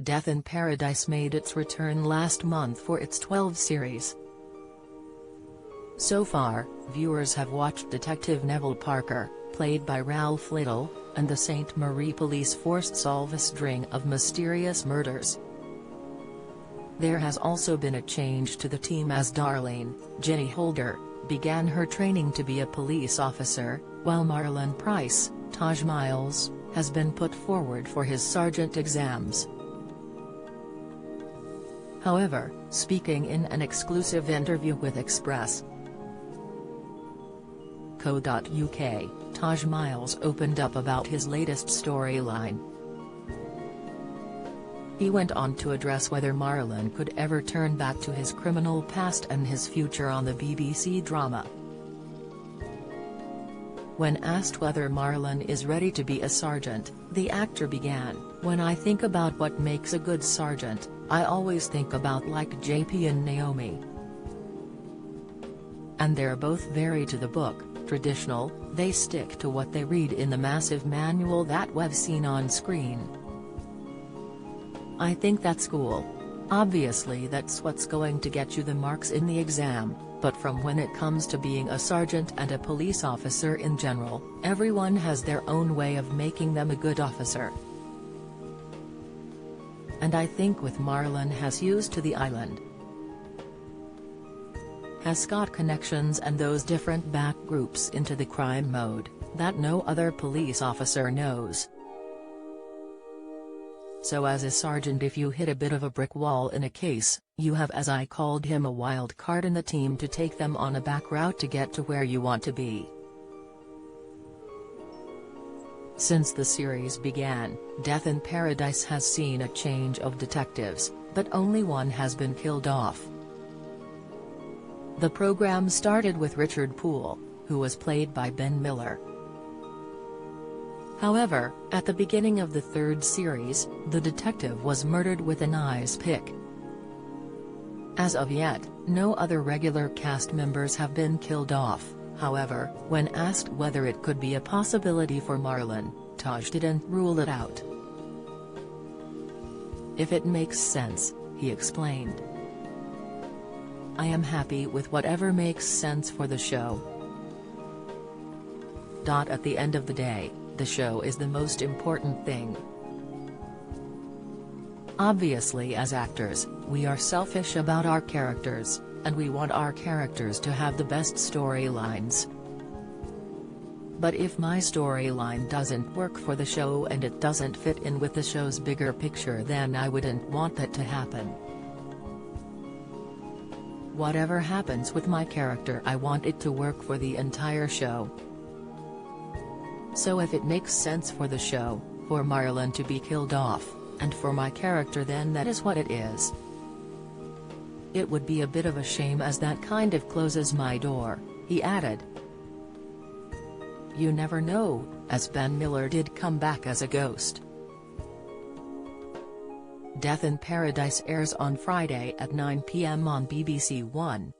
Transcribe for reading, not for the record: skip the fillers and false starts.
Death in Paradise made its return last month for its 12th series. So far, viewers have watched Detective Neville Parker, played by Ralph Little, and the St. Marie Police Force solve a string of mysterious murders. There has also been a change to the team as Darlene, Jenny Holder, began her training to be a police officer, while Marlon Pryce, Taj Miles, has been put forward for his sergeant exams. However, speaking in an exclusive interview with Express.co.uk, Taj Miles opened up about his latest storyline. He went on to address whether Marlon could ever turn back to his criminal past and his future on the BBC drama. When asked whether Marlon is ready to be a sergeant, the actor began, "When I think about what makes a good sergeant, I always think about like JP and Naomi. And they're both very to the book, traditional, they stick to what they read in the massive manual that we've seen on screen. I think that's cool. Obviously that's what's going to get you the marks in the exam, but from when it comes to being a sergeant and a police officer in general, everyone has their own way of making them a good officer. And I think with Marlon has used to the island. Has got connections and those different back groups into the crime mode, that no other police officer knows. So as a sergeant, if you hit a bit of a brick wall in a case, you have, as I called him, a wild card in the team to take them on a back route to get to where you want to be." Since the series began, Death in Paradise has seen a change of detectives, but only one has been killed off. The program started with Richard Poole, who was played by Ben Miller. However, at the beginning of the third series, the detective was murdered with an ice pick. As of yet, no other regular cast members have been killed off. However, when asked whether it could be a possibility for Marlon, Taj didn't rule it out. "If it makes sense," he explained. "I am happy with whatever makes sense for the show. At the end of the day, the show is the most important thing. Obviously as actors, we are selfish about our characters, and we want our characters to have the best storylines. But if my storyline doesn't work for the show and it doesn't fit in with the show's bigger picture, then I wouldn't want that to happen. Whatever happens with my character, I want it to work for the entire show. So if it makes sense for the show, for Marlon to be killed off, and for my character, then that is what it is. It would be a bit of a shame as that kind of closes my door," he added. You never know, as Ben Miller did come back as a ghost. Death in Paradise airs on Friday at 9 p.m. on BBC One.